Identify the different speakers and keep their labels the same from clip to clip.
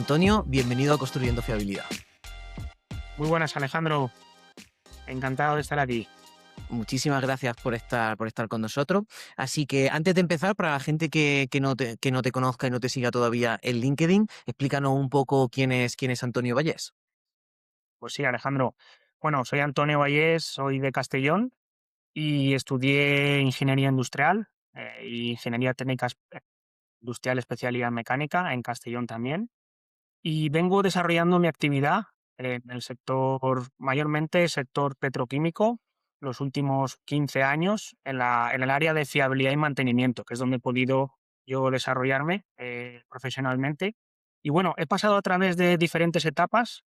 Speaker 1: Antonio, bienvenido a Construyendo Fiabilidad.
Speaker 2: Muy buenas, Alejandro. Encantado de estar aquí.
Speaker 1: Muchísimas gracias por estar con nosotros. Así que antes de empezar, para la gente que no te conozca y no te siga todavía en LinkedIn, explícanos un poco quién es Antonio Vallés.
Speaker 2: Pues sí, Alejandro. Bueno, soy Antonio Vallés, soy de Castellón y estudié ingeniería industrial y ingeniería técnica industrial especialidad mecánica en Castellón también. Y vengo desarrollando mi actividad en el sector, mayormente sector petroquímico, los últimos 15 años en el área de fiabilidad y mantenimiento, que es donde he podido yo desarrollarme profesionalmente. Y bueno, he pasado a través de diferentes etapas.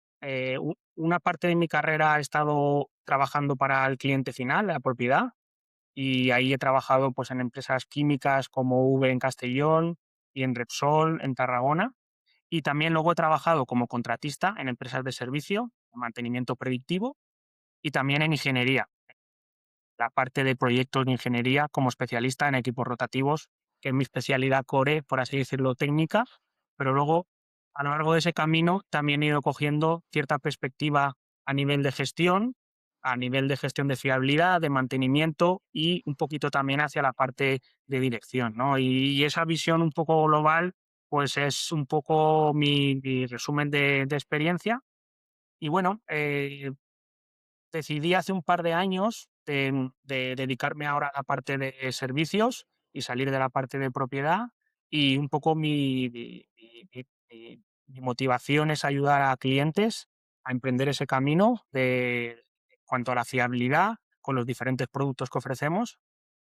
Speaker 2: Una parte de mi carrera he estado trabajando para el cliente final, la propiedad, y ahí he trabajado pues, en empresas químicas como V en Castellón y en Repsol en Tarragona. Y también luego he trabajado como contratista en empresas de servicio, mantenimiento predictivo y también en ingeniería, la parte de proyectos de ingeniería como especialista en equipos rotativos, que es mi especialidad core, por así decirlo, técnica, pero luego a lo largo de ese camino también he ido cogiendo cierta perspectiva a nivel de gestión, a nivel de gestión de fiabilidad, de mantenimiento y un poquito también hacia la parte de dirección, ¿no? Y esa visión un poco global, pues es un poco mi resumen de experiencia. Y bueno, decidí hace un par de años de dedicarme ahora a la parte de servicios y salir de la parte de propiedad, y un poco mi motivación es ayudar a clientes a emprender ese camino en cuanto a la fiabilidad con los diferentes productos que ofrecemos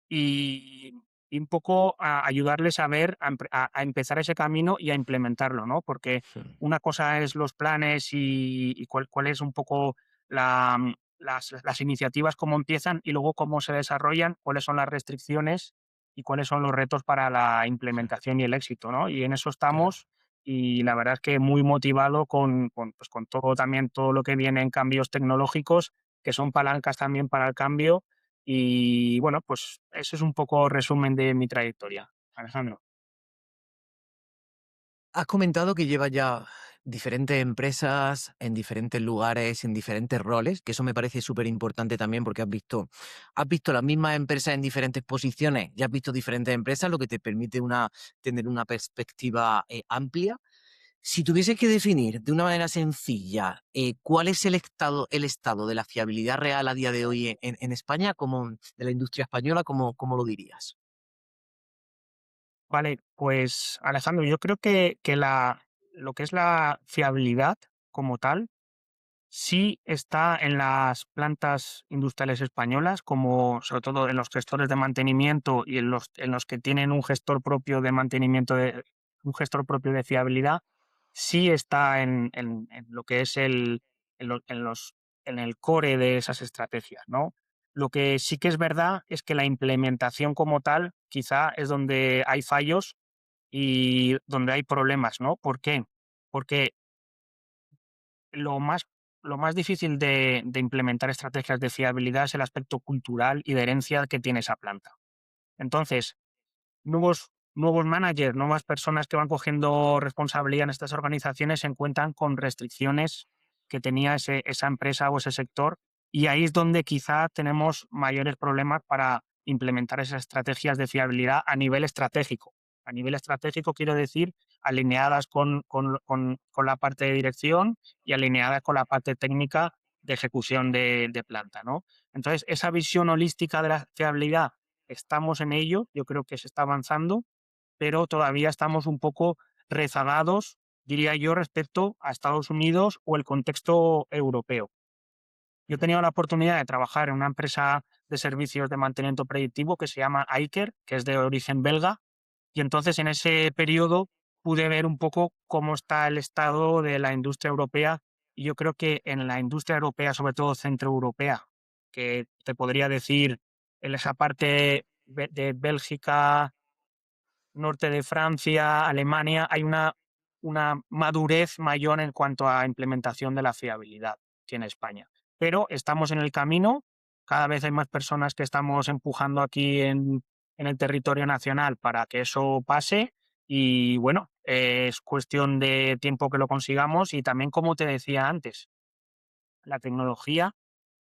Speaker 2: y, y un poco a ayudarles a ver, a empezar ese camino y a implementarlo, ¿no? Porque
Speaker 1: Sí.
Speaker 2: una cosa es los planes y cuál es un poco las iniciativas, cómo empiezan y luego cómo se desarrollan, cuáles son las restricciones y cuáles son los retos para la
Speaker 1: Sí,
Speaker 2: implementación y el éxito, ¿no? Y en eso
Speaker 1: claro.
Speaker 2: estamos, y la verdad es que muy motivado pues con todo, también todo lo que viene en cambios tecnológicos, que son palancas también para el cambio. Y bueno, pues ese es un poco resumen de mi trayectoria, Alejandro.
Speaker 1: Has comentado que llevas ya diferentes empresas en diferentes lugares, en diferentes roles, que eso me parece súper importante también porque has visto las mismas empresas en diferentes posiciones y has visto diferentes empresas, lo que te permite tener una perspectiva amplia. Si tuvieses que definir de una manera sencilla cuál es el estado de la fiabilidad real a día de hoy en España, como de la industria española, ¿cómo lo dirías?
Speaker 2: Vale, pues Alejandro, yo creo que lo que es la fiabilidad como tal, sí está en las plantas industriales españolas, como sobre todo en los gestores de mantenimiento y en los que tienen un gestor propio de mantenimiento, un gestor propio de fiabilidad, sí está en lo que es en, lo- en los, en el core de esas estrategias, ¿no? Lo que sí que es verdad es que la implementación como tal quizá es donde hay fallos y donde hay problemas, ¿no? ¿Por qué? Porque lo más, lo más difícil de implementar estrategias de fiabilidad es el aspecto cultural y de herencia que tiene esa planta. Entonces, nuevos managers, nuevas personas que van cogiendo responsabilidad en estas organizaciones se encuentran con restricciones que tenía esa empresa o ese sector, y ahí es donde quizá tenemos mayores problemas para implementar esas estrategias de fiabilidad a nivel estratégico. A nivel estratégico quiero decir alineadas con la parte de dirección y alineadas con la parte técnica de ejecución de planta, ¿no? Entonces, esa visión holística de la fiabilidad, estamos en ello, yo creo que se está avanzando, pero todavía estamos un poco rezagados, diría yo, respecto a Estados Unidos o el contexto europeo. Yo he tenido la oportunidad de trabajar en una empresa de servicios de mantenimiento predictivo que se llama Aiker, que es de origen belga, y entonces en ese periodo pude ver un poco cómo está el estado de la industria europea, y yo creo que en la industria europea, sobre todo centroeuropea, que te podría decir en esa parte de Bélgica, norte de Francia, Alemania, hay una madurez mayor en cuanto a implementación de la fiabilidad que en España. Pero estamos en el camino, cada vez hay más personas que estamos empujando aquí en el territorio nacional para que eso pase, y bueno, Es cuestión de tiempo que lo consigamos y también, como te decía antes, la tecnología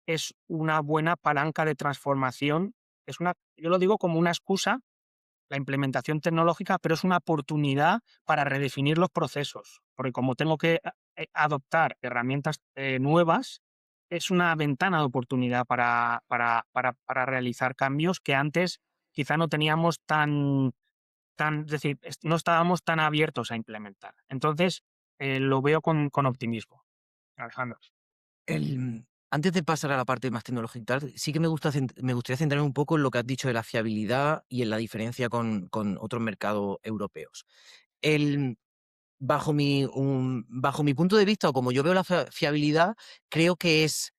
Speaker 2: es una buena palanca de transformación. Yo lo digo como una excusa, la implementación tecnológica, pero es una oportunidad para redefinir los procesos, porque como tengo que adoptar herramientas nuevas, es una ventana de oportunidad para realizar cambios que antes quizá no teníamos es decir, no estábamos tan abiertos a implementar. Entonces, lo veo con optimismo, Alejandro.
Speaker 1: Antes de pasar a la parte más tecnológica y tal, sí que me gustaría centrarme un poco en lo que has dicho de la fiabilidad y en la diferencia con otros mercados europeos. El, bajo mi punto de vista, o como yo veo la fiabilidad, creo que es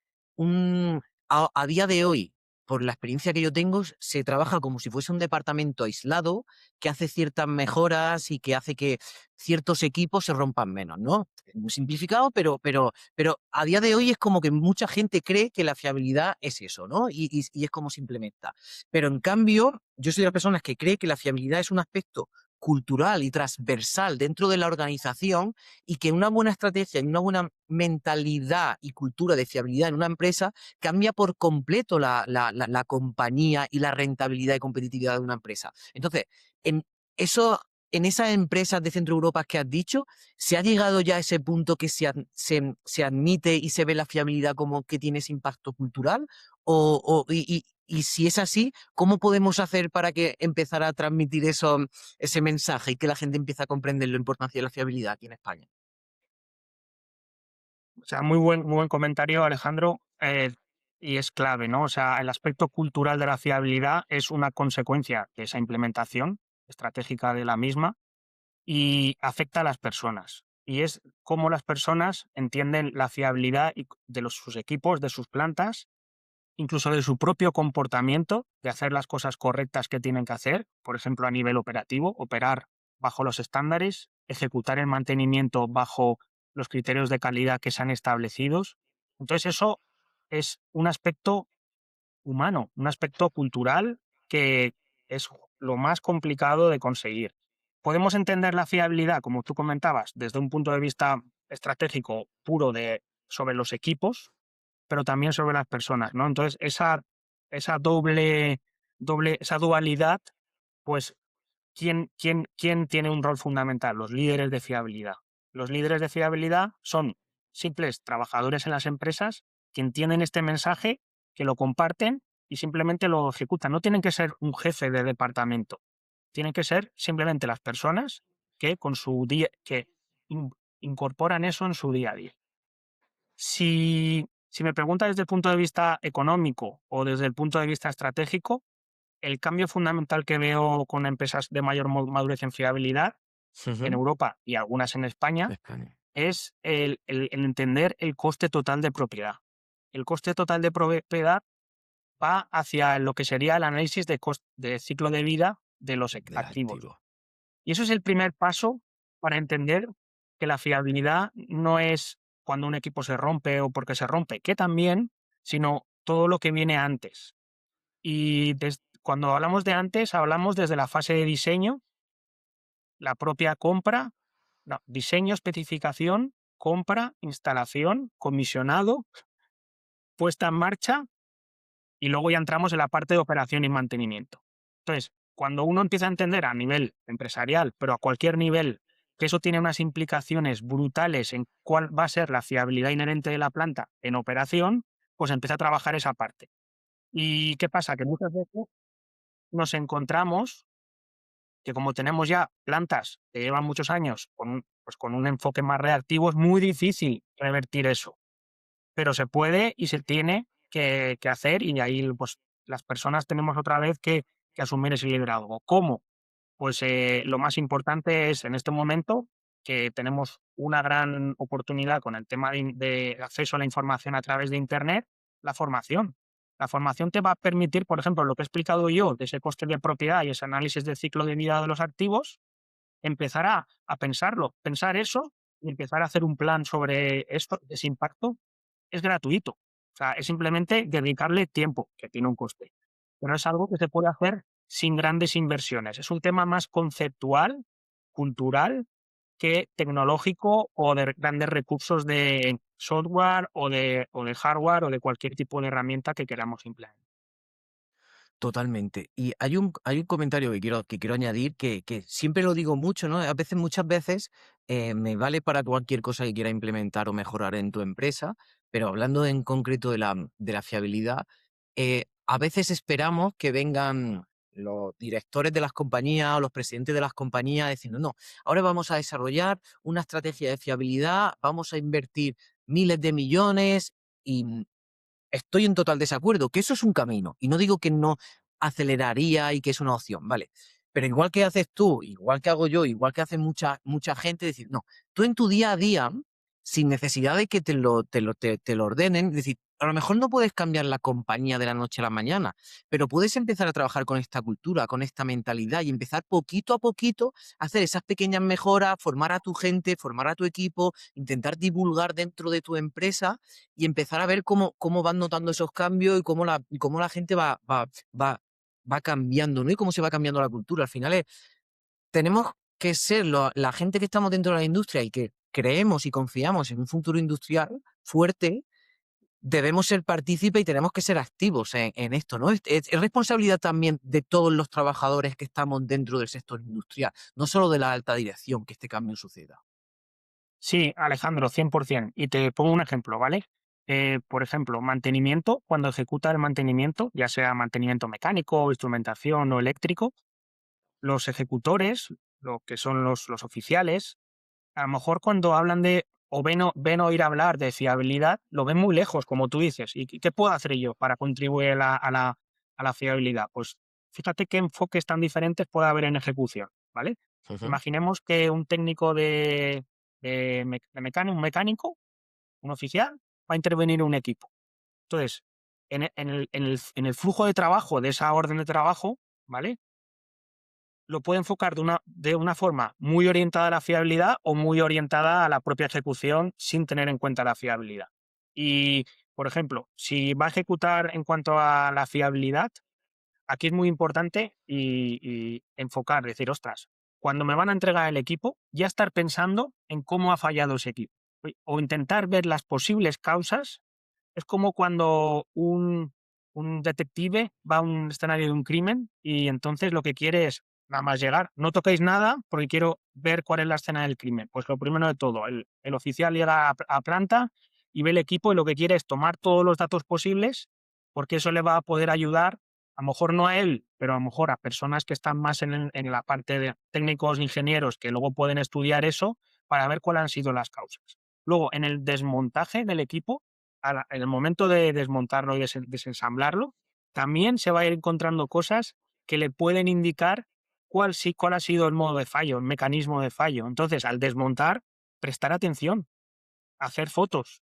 Speaker 1: a día de hoy, por la experiencia que yo tengo, se trabaja como si fuese un departamento aislado que hace ciertas mejoras y que hace que ciertos equipos se rompan menos, ¿no? Muy simplificado, pero a día de hoy es como que mucha gente cree que la fiabilidad es eso, ¿no? Y es como se implementa. Pero en cambio, yo soy de las personas que cree que la fiabilidad es un aspecto cultural y transversal dentro de la organización y que una buena estrategia y una buena mentalidad y cultura de fiabilidad en una empresa cambia por completo la compañía y la rentabilidad y competitividad de una empresa. Entonces, en, eso, en esas empresas de Centro Europa que has dicho, ¿se ha llegado ya a ese punto que se admite y se ve la fiabilidad como que tiene ese impacto cultural? Y si es así, ¿cómo podemos hacer para que empezar a transmitir ese mensaje y que la gente empiece a comprender la importancia de la fiabilidad aquí en España?
Speaker 2: O sea, muy buen comentario, Alejandro, y es clave, ¿no? O sea, el aspecto cultural de la fiabilidad es una consecuencia de esa implementación estratégica de la misma y afecta a las personas. Y es cómo las personas entienden la fiabilidad de sus equipos, de sus plantas, incluso de su propio comportamiento, de hacer las cosas correctas que tienen que hacer, por ejemplo, a nivel operativo, operar bajo los estándares, ejecutar el mantenimiento bajo los criterios de calidad que se han establecidos. Entonces, eso es un aspecto humano, un aspecto cultural que es lo más complicado de conseguir. Podemos entender la fiabilidad, como tú comentabas, desde un punto de vista estratégico puro sobre los equipos, pero también sobre las personas, ¿no? Entonces, esa esa dualidad, pues, ¿quién tiene un rol fundamental? Los líderes de fiabilidad. Los líderes de fiabilidad son simples trabajadores en las empresas que entienden este mensaje, que lo comparten y simplemente lo ejecutan. No tienen que ser un jefe de departamento, tienen que ser simplemente las personas que con su día, que incorporan eso en su día a día. Si me preguntas desde el punto de vista económico o desde el punto de vista estratégico, el cambio fundamental que veo con empresas de mayor madurez en fiabilidad en
Speaker 1: Ujú.
Speaker 2: Europa y algunas en España
Speaker 1: España.
Speaker 2: es el entender el coste total de propiedad. El coste total de propiedad va hacia lo que sería el análisis de ciclo de vida de los
Speaker 1: Del
Speaker 2: activos.
Speaker 1: activo.
Speaker 2: Y eso es el primer paso para entender que la fiabilidad no es cuando un equipo se rompe o porque se rompe, que también, sino todo lo que viene antes. Y cuando hablamos de antes, hablamos desde la fase de diseño, la propia compra, no, diseño, especificación, compra, instalación, comisionado, puesta en marcha y luego ya entramos en la parte de operación y mantenimiento. Entonces, cuando uno empieza a entender a nivel empresarial, pero a cualquier nivel, que eso tiene unas implicaciones brutales en cuál va a ser la fiabilidad inherente de la planta en operación, pues empieza a trabajar esa parte. ¿Y qué pasa? Que muchas veces nos encontramos que como tenemos ya plantas que llevan muchos años con un enfoque más reactivo, es muy difícil revertir eso, pero se puede y se tiene que hacer y ahí pues las personas tenemos otra vez que asumir ese liderazgo. ¿Cómo? Pues lo más importante es en este momento que tenemos una gran oportunidad con el tema de acceso a la información a través de Internet, la formación. La formación te va a permitir, por ejemplo, lo que he explicado yo de ese coste de propiedad y ese análisis del ciclo de vida de los activos, empezar a pensarlo, pensar eso y empezar a hacer un plan sobre esto, ese impacto, es gratuito. O sea, es simplemente dedicarle tiempo, que tiene un coste. Pero es algo que se puede hacer sin grandes inversiones. Es un tema más conceptual, cultural que tecnológico o de grandes recursos de software o de hardware o de cualquier tipo de herramienta que queramos implementar.
Speaker 1: Totalmente. Y hay un comentario que quiero añadir que siempre lo digo mucho, ¿no? A veces, muchas veces, me vale para cualquier cosa que quiera implementar o mejorar en tu empresa, pero hablando en concreto de la fiabilidad, a veces esperamos que vengan los directores de las compañías o los presidentes de las compañías diciendo: "No, ahora vamos a desarrollar una estrategia de fiabilidad, vamos a invertir miles de millones", y estoy en total desacuerdo, que eso es un camino, y no digo que no aceleraría y que es una opción, ¿vale? Pero igual que haces tú, igual que hago yo, igual que hace mucha gente, decir, no, tú en tu día a día, sin necesidad de que te lo ordenen, es decir, a lo mejor no puedes cambiar la compañía de la noche a la mañana, pero puedes empezar a trabajar con esta cultura, con esta mentalidad y empezar poquito a poquito a hacer esas pequeñas mejoras, formar a tu gente, formar a tu equipo, intentar divulgar dentro de tu empresa y empezar a ver cómo van notando esos cambios y cómo la gente va cambiando, ¿no? Y cómo se va cambiando la cultura. Al final tenemos que ser la gente que estamos dentro de la industria y que creemos y confiamos en un futuro industrial fuerte, debemos ser partícipes y tenemos que ser activos en esto, ¿no? Es responsabilidad también de todos los trabajadores que estamos dentro del sector industrial, no solo de la alta dirección, que este cambio suceda.
Speaker 2: Sí, Alejandro, 100%. Y te pongo un ejemplo, ¿vale? Por ejemplo, mantenimiento, cuando ejecuta el mantenimiento, ya sea mantenimiento mecánico, instrumentación o eléctrico, los ejecutores, lo que son los oficiales, a lo mejor cuando hablan de o ven oír hablar de fiabilidad, lo ven muy lejos, como tú dices. ¿Y qué puedo hacer yo para contribuir a la fiabilidad? Pues fíjate qué enfoques tan diferentes puede haber en ejecución, ¿vale?
Speaker 1: Ujú.
Speaker 2: Imaginemos que un técnico un mecánico, un oficial, va a intervenir en un equipo. Entonces, en el flujo de trabajo de esa orden de trabajo, ¿vale? Lo puede enfocar de una forma muy orientada a la fiabilidad o muy orientada a la propia ejecución sin tener en cuenta la fiabilidad. Y, por ejemplo, si va a ejecutar en cuanto a la fiabilidad, aquí es muy importante y enfocar, decir, ostras, cuando me van a entregar el equipo, ya estar pensando en cómo ha fallado ese equipo. O intentar ver las posibles causas. Es como cuando un detective va a un escenario de un crimen y entonces lo que quiere es nada más llegar, no toquéis nada porque quiero ver cuál es la escena del crimen. Pues lo primero de todo, el oficial llega a planta y ve el equipo y lo que quiere es tomar todos los datos posibles porque eso le va a poder ayudar, a lo mejor no a él, pero a lo mejor a personas que están más en la parte de técnicos, ingenieros, que luego pueden estudiar eso para ver cuáles han sido las causas. Luego, en el desmontaje del equipo, en el momento de desmontarlo y desensamblarlo, también se va a ir encontrando cosas que le pueden indicar cuál ha sido el modo de fallo, el mecanismo de fallo. Entonces, al desmontar, prestar atención, hacer fotos,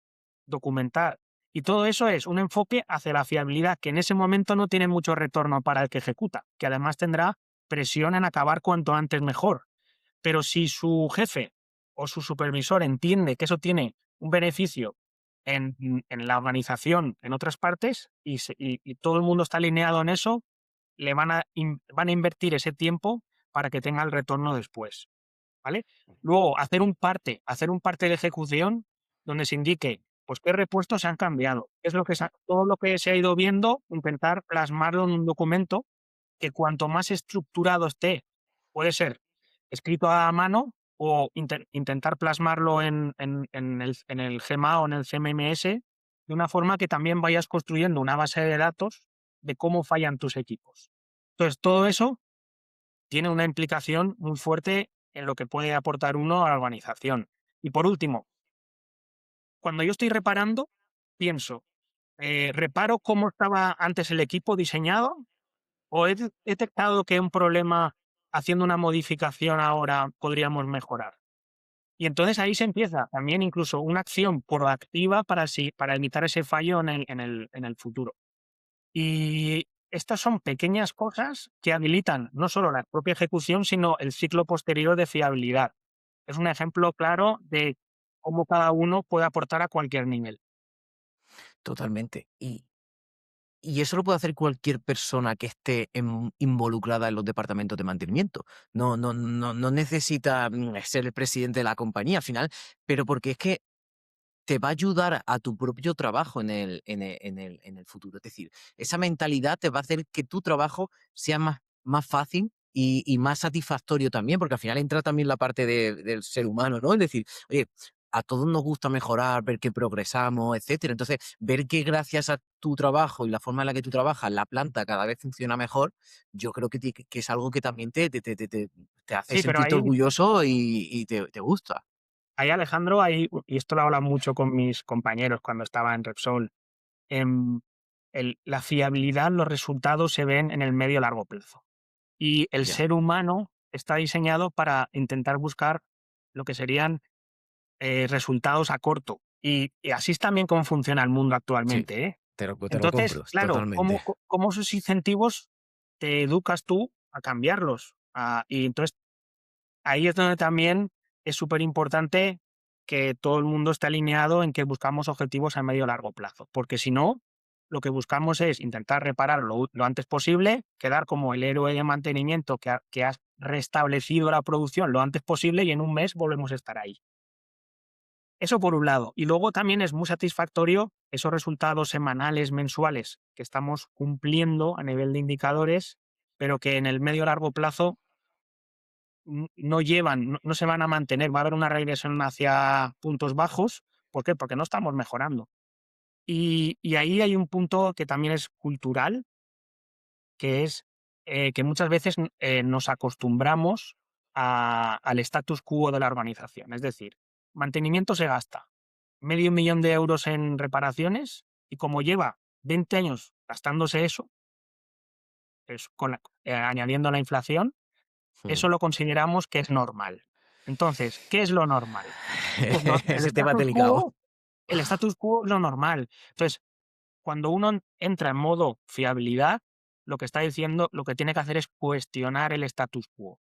Speaker 2: documentar. Y todo eso es un enfoque hacia la fiabilidad, que en ese momento no tiene mucho retorno para el que ejecuta, que además tendrá presión en acabar cuanto antes mejor. Pero si su jefe o su supervisor entiende que eso tiene un beneficio en la organización en otras partes y todo el mundo está alineado en eso, van a invertir ese tiempo para que tenga el retorno después, ¿vale? Luego, hacer un parte de ejecución donde se indique, pues, qué repuestos se han cambiado, qué es lo que todo lo que se ha ido viendo, intentar plasmarlo en un documento que cuanto más estructurado esté, puede ser escrito a mano o intentar plasmarlo en el GMA o en el CMMS, de una forma que también vayas construyendo una base de datos de cómo fallan tus equipos. Entonces, todo eso tiene una implicación muy fuerte en lo que puede aportar uno a la organización. Y por último, cuando yo estoy reparando, pienso, ¿reparo cómo estaba antes el equipo diseñado? ¿O he detectado que un problema haciendo una modificación ahora podríamos mejorar? Y entonces ahí se empieza también incluso una acción proactiva para evitar ese fallo en el futuro. Y estas son pequeñas cosas que habilitan no solo la propia ejecución, sino el ciclo posterior de fiabilidad. Es un ejemplo claro de cómo cada uno puede aportar a cualquier nivel.
Speaker 1: Totalmente. Y eso lo puede hacer cualquier persona que esté involucrada en los departamentos de mantenimiento. No necesita ser el presidente de la compañía al final, pero porque es que te va a ayudar a tu propio trabajo en el futuro. Es decir, esa mentalidad te va a hacer que tu trabajo sea más fácil y más satisfactorio también, porque al final entra también la parte del ser humano, ¿no? Es decir, oye, a todos nos gusta mejorar, ver que progresamos, etcétera. Entonces, ver que gracias a tu trabajo y la forma en la que tú trabajas, la planta cada vez funciona mejor, yo creo que es algo que también te hace
Speaker 2: Sí, pero
Speaker 1: sentirte
Speaker 2: ahí,
Speaker 1: orgulloso y te gusta.
Speaker 2: ahí Alejandro, y esto lo hablo mucho con mis compañeros cuando estaba en Repsol, em, la fiabilidad, los resultados se ven en el medio largo plazo. Y el
Speaker 1: Ya,
Speaker 2: ser humano está diseñado para intentar buscar lo que serían resultados a corto. Y así es también como funciona el mundo
Speaker 1: sí.
Speaker 2: actualmente, ¿eh?
Speaker 1: Te lo
Speaker 2: Entonces,
Speaker 1: compro,
Speaker 2: claro,
Speaker 1: totalmente.
Speaker 2: ¿cómo esos incentivos te educas tú a cambiarlos? Y entonces ahí es donde también es súper importante que todo el mundo esté alineado en que buscamos objetivos a medio y largo plazo, porque si no, lo que buscamos es intentar reparar lo antes posible, quedar como el héroe de mantenimiento que has restablecido la producción lo antes posible y en un mes volvemos a estar ahí. Eso por un lado. Y luego también es muy satisfactorio esos resultados semanales, mensuales que estamos cumpliendo a nivel de indicadores, pero que en el medio largo plazo no llevan, no se van a mantener, va a haber una regresión hacia puntos bajos. ¿Por qué? Porque no estamos mejorando. Y ahí hay un punto que también es cultural, que es que muchas veces nos acostumbramos al status quo de la organización. Es decir, mantenimiento se gasta medio millón de euros en reparaciones y como lleva 20 años gastándose eso, añadiendo la inflación,
Speaker 1: Mm.
Speaker 2: eso lo consideramos que es normal. Entonces, ¿qué es lo normal? Pues el
Speaker 1: Ese tema es
Speaker 2: status
Speaker 1: delicado.
Speaker 2: quo, el status quo es lo normal. Entonces, cuando uno entra en modo fiabilidad, lo que está diciendo, lo que tiene que hacer es cuestionar el status quo.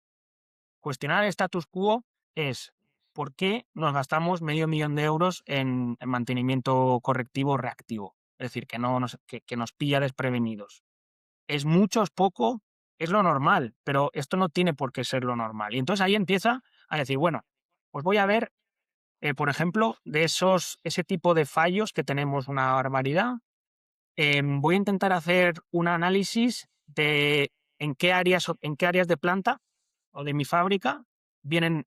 Speaker 2: Cuestionar el status quo es por qué nos gastamos medio millón de euros en mantenimiento correctivo reactivo. Es decir, que nos pilla desprevenidos. ¿Es mucho, es poco? Es lo normal, pero esto no tiene por qué ser lo normal. Y entonces ahí empieza a decir, bueno, pues voy a ver, por ejemplo, ese tipo de fallos que tenemos una barbaridad. Voy a intentar hacer un análisis de en qué áreas de planta o de mi fábrica vienen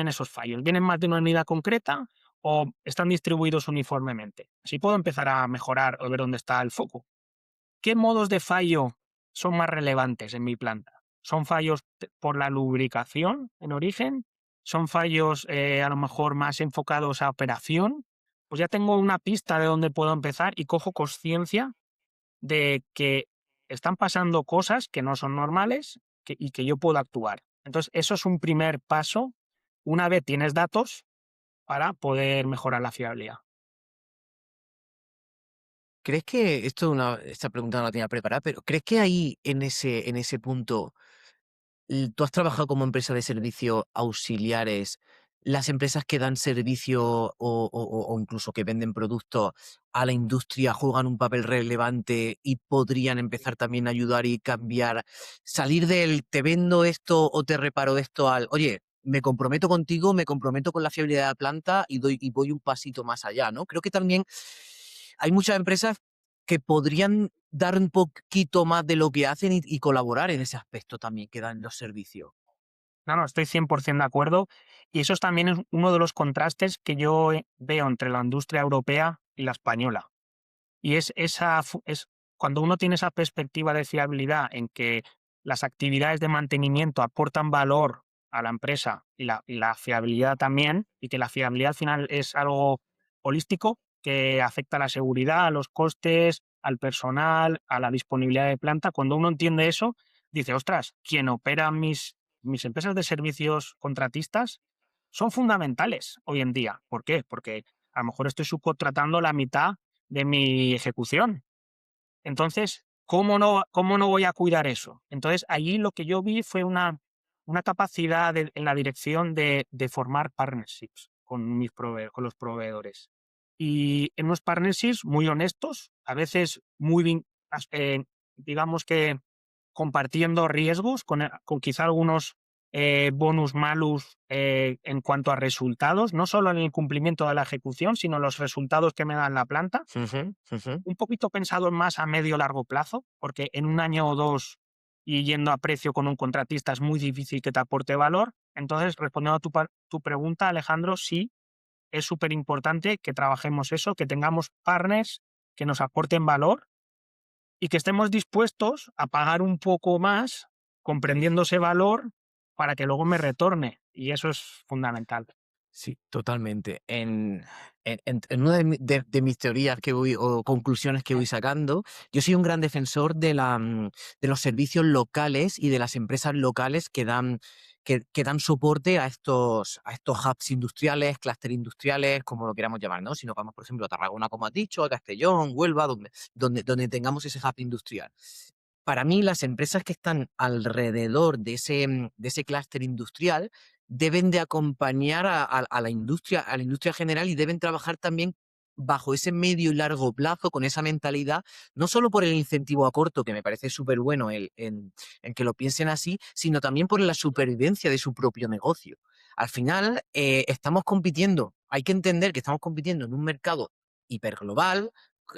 Speaker 2: esos fallos. ¿Vienen más de una unidad concreta o están distribuidos uniformemente? Así puedo empezar a mejorar o ver dónde está el foco. ¿Qué modos de fallo son más relevantes en mi planta? ¿Son fallos por la lubricación en origen? ¿Son fallos a lo mejor más enfocados a operación? Pues ya tengo una pista de dónde puedo empezar y cojo conciencia de que están pasando cosas que no son normales y que yo puedo actuar. Entonces, eso es un primer paso una vez tienes datos para poder mejorar la fiabilidad.
Speaker 1: ¿Crees que esta pregunta no la tenía preparada, pero crees que ahí en ese punto tú has trabajado como empresa de servicio auxiliares, las empresas que dan servicio o incluso que venden productos a la industria juegan un papel relevante y podrían empezar también a ayudar y cambiar, salir del te vendo esto o te reparo esto al, oye, me comprometo contigo, me comprometo con la fiabilidad de la planta y voy un pasito más allá, ¿no? Creo que también hay muchas empresas que podrían dar un poquito más de lo que hacen y colaborar en ese aspecto también que dan los servicios.
Speaker 2: No, no, estoy 100% de acuerdo. Y eso también es uno de los contrastes que yo veo entre la industria europea y la española. Y es cuando uno tiene esa perspectiva de fiabilidad en que las actividades de mantenimiento aportan valor a la empresa y la fiabilidad también, y que la fiabilidad al final es algo holístico que afecta a la seguridad, a los costes, al personal, a la disponibilidad de planta. Cuando uno entiende eso, dice, ostras, quien opera mis empresas de servicios contratistas son fundamentales hoy en día. ¿Por qué? Porque a lo mejor estoy subcontratando la mitad de mi ejecución. Entonces, ¿cómo no voy a cuidar eso? Entonces, allí lo que yo vi fue una capacidad en la dirección de formar partnerships con los proveedores. Y en unos partnerships muy honestos, a veces digamos que compartiendo riesgos con quizá algunos bonus malus en cuanto a resultados, no solo en el cumplimiento de la ejecución, sino los resultados que me dan la planta.
Speaker 1: Ujú, ujú.
Speaker 2: Un poquito pensado más a medio largo plazo, porque en un año o dos y yendo a precio con un contratista es muy difícil que te aporte valor. Entonces, respondiendo a tu pregunta, Alejandro, sí, es súper importante que trabajemos eso, que tengamos partners que nos aporten valor y que estemos dispuestos a pagar un poco más, comprendiendo ese valor, para que luego me retorne. Y eso es fundamental.
Speaker 1: Sí, totalmente. En una de mis teorías que voy, o conclusiones que voy sacando, yo soy un gran defensor de los servicios locales y de las empresas locales que dan soporte a estos hubs industriales, clústeres industriales, como lo queramos llamar, ¿no? Si nos vamos, por ejemplo, a Tarragona, como has dicho, a Castellón, Huelva, donde tengamos ese hub industrial. Para mí, las empresas que están alrededor de ese clúster industrial deben de acompañar a a la industria general, y deben trabajar también bajo ese medio y largo plazo, con esa mentalidad, no solo por el incentivo a corto, que me parece súper bueno en que lo piensen así, sino también por la supervivencia de su propio negocio. Al final, estamos compitiendo, hay que entender que estamos compitiendo en un mercado hiperglobal,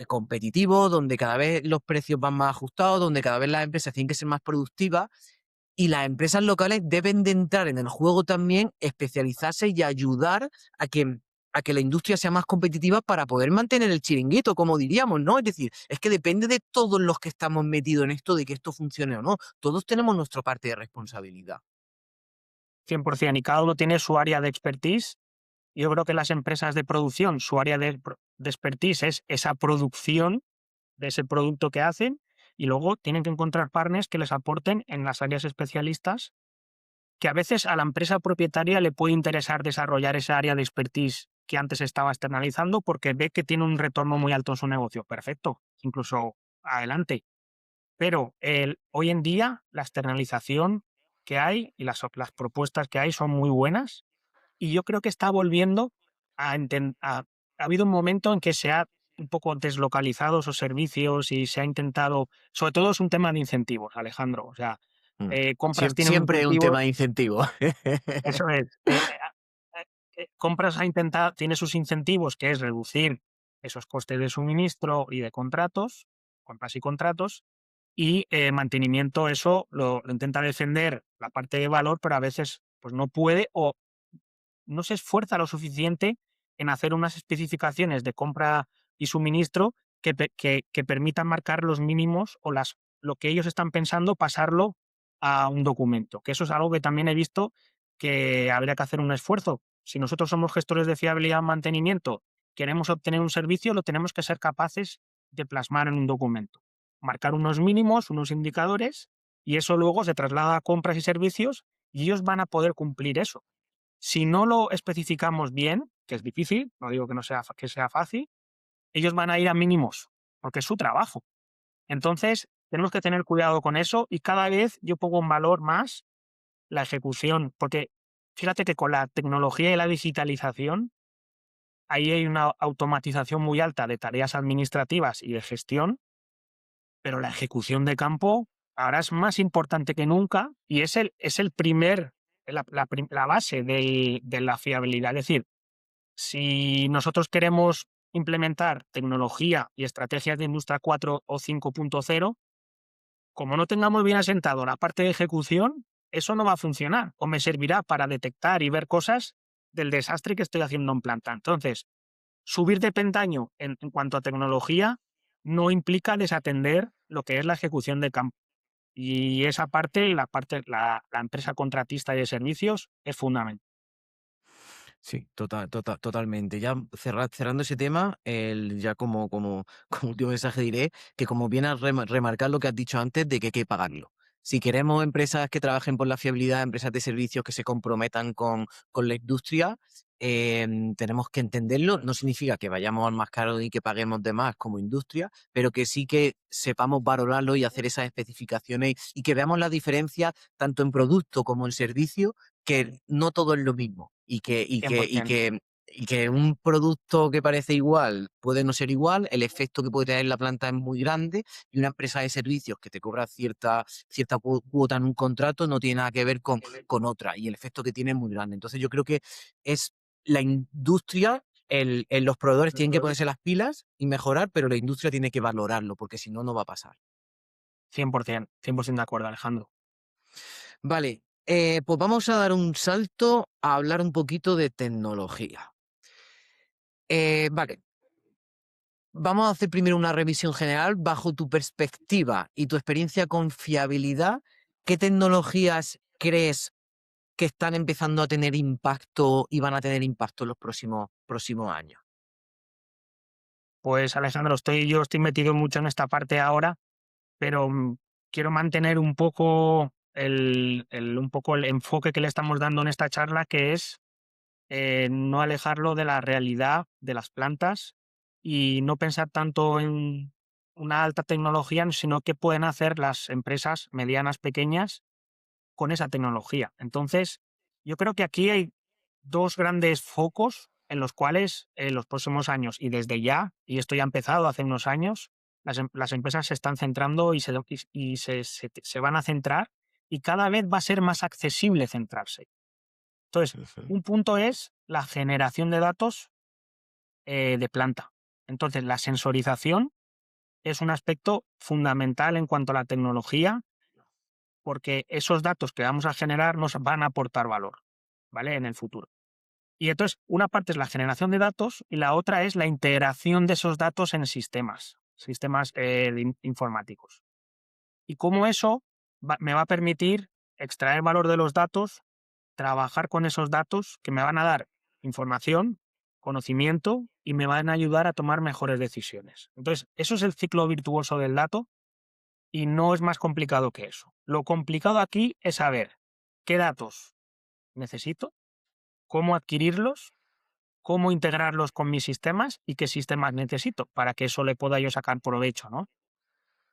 Speaker 1: competitivo, donde cada vez los precios van más ajustados, donde cada vez las empresas tienen que ser más productivas, y las empresas locales deben de entrar en el juego también, especializarse y ayudar a que la industria sea más competitiva para poder mantener el chiringuito, como diríamos, ¿no? Es decir, es que depende de todos los que estamos metidos en esto de que esto funcione o no. Todos tenemos nuestra parte de responsabilidad.
Speaker 2: 100%, y cada uno tiene su área de expertise. Yo creo que las empresas de producción, su área de expertise es esa producción de ese producto que hacen, y luego tienen que encontrar partners que les aporten en las áreas especialistas, que a veces a la empresa propietaria le puede interesar desarrollar esa área de expertise que antes estaba externalizando porque ve que tiene un retorno muy alto en su negocio. Perfecto, incluso adelante. Pero hoy en día la externalización que hay y las propuestas que hay son muy buenas, y yo creo que está volviendo ha habido un momento en que se ha un poco deslocalizado esos servicios y se ha intentado, sobre todo es un tema de incentivos, Alejandro. O sea,
Speaker 1: Mm.
Speaker 2: compras tiene un
Speaker 1: Siempre es un
Speaker 2: incentivo,
Speaker 1: tema de incentivo.
Speaker 2: eso es. Compras tiene sus incentivos, que es reducir esos costes de suministro y de contratos, compras y contratos, y mantenimiento, eso lo intenta defender la parte de valor, pero a veces pues no puede, o no se esfuerza lo suficiente en hacer unas especificaciones de compra y suministro que permitan marcar los mínimos o lo que ellos están pensando, pasarlo a un documento. Que eso es algo que también he visto que habría que hacer un esfuerzo. Si nosotros somos gestores de fiabilidad y mantenimiento, queremos obtener un servicio, lo tenemos que ser capaces de plasmar en un documento. Marcar unos mínimos, unos indicadores, y eso luego se traslada a compras y servicios, y ellos van a poder cumplir eso. Si no lo especificamos bien, que es difícil, no digo que no sea que sea fácil, ellos van a ir a mínimos, porque es su trabajo. Entonces, tenemos que tener cuidado con eso, y cada vez yo pongo en valor más la ejecución, porque fíjate que con la tecnología y la digitalización, ahí hay una automatización muy alta de tareas administrativas y de gestión, pero la ejecución de campo ahora es más importante que nunca, y es el primer, la base de la fiabilidad. Es decir, si nosotros queremos implementar tecnología y estrategias de Industria 4 o 5.0, como no tengamos bien asentado la parte de ejecución, eso no va a funcionar, o me servirá para detectar y ver cosas del desastre que estoy haciendo en planta. Entonces, subir de peldaño en cuanto a tecnología no implica desatender lo que es la ejecución de campo. Y esa parte, la empresa contratista de servicios, es fundamental.
Speaker 1: Sí, totalmente. Ya cerrando ese tema, ya como último mensaje diré que, como bien has remarcado lo que has dicho antes, de que hay que pagarlo. Si queremos empresas que trabajen por la fiabilidad, empresas de servicios que se comprometan con la industria, tenemos que entenderlo. No significa que vayamos al más caro y que paguemos de más como industria, pero que sí que sepamos valorarlo y hacer esas especificaciones, y que veamos la diferencia tanto en producto como en servicio, que no todo es lo mismo, y que, y que, y
Speaker 2: 100%.
Speaker 1: que y que un producto que parece igual puede no ser igual, el efecto que puede tener en la planta es muy grande y una empresa de servicios que te cobra cierta cuota en un contrato no tiene nada que ver con otra y el efecto que tiene es muy grande. Entonces yo creo que es la industria, los proveedores tienen que ponerse las pilas y mejorar, pero la industria tiene que valorarlo porque si no, no va a pasar.
Speaker 2: 100% de acuerdo, Alejandro.
Speaker 1: Vale, pues vamos a dar un salto a hablar un poquito de tecnología. Vale, vamos a hacer primero una revisión general bajo tu perspectiva y tu experiencia con fiabilidad. ¿Qué tecnologías crees que están empezando a tener impacto y van a tener impacto en los próximos años?
Speaker 2: Pues Alejandro, yo estoy metido mucho en esta parte ahora, pero quiero mantener un poco un poco el enfoque que le estamos dando en esta charla, que es no alejarlo de la realidad de las plantas y no pensar tanto en una alta tecnología, sino qué pueden hacer las empresas medianas, pequeñas, con esa tecnología. Entonces, yo creo que aquí hay dos grandes focos en los cuales en los próximos años y desde ya, y esto ya ha empezado hace unos años, las empresas se están centrando y se van a centrar y cada vez va a ser más accesible centrarse. Entonces,
Speaker 1: Ujú.
Speaker 2: un punto es la generación de datos de planta. Entonces, la sensorización es un aspecto fundamental en cuanto a la tecnología, porque esos datos que vamos a generar nos van a aportar valor, ¿vale? En el futuro. Y entonces, una parte es la generación de datos y la otra es la integración de esos datos en sistemas informáticos. Y cómo eso me va a permitir extraer valor de los datos, trabajar con esos datos que me van a dar información, conocimiento y me van a ayudar a tomar mejores decisiones. Entonces, eso es el ciclo virtuoso del dato y no es más complicado que eso. Lo complicado aquí es saber qué datos necesito, cómo adquirirlos, cómo integrarlos con mis sistemas y qué sistemas necesito para que eso le pueda yo sacar provecho, ¿no?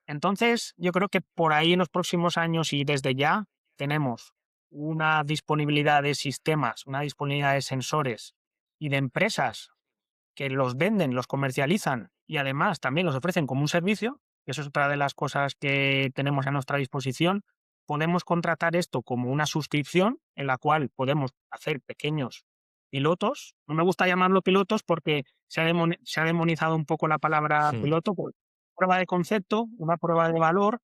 Speaker 2: Entonces, yo creo que por ahí en los próximos años y desde ya tenemos una disponibilidad de sistemas, una disponibilidad de sensores y de empresas que los venden, los comercializan y además también los ofrecen como un servicio, que eso es otra de las cosas que tenemos a nuestra disposición. Podemos contratar esto como una suscripción en la cual podemos hacer pequeños pilotos. No me gusta llamarlo pilotos porque se ha demonizado un poco la palabra
Speaker 1: Hmm.
Speaker 2: piloto, pues, prueba de concepto, una prueba de valor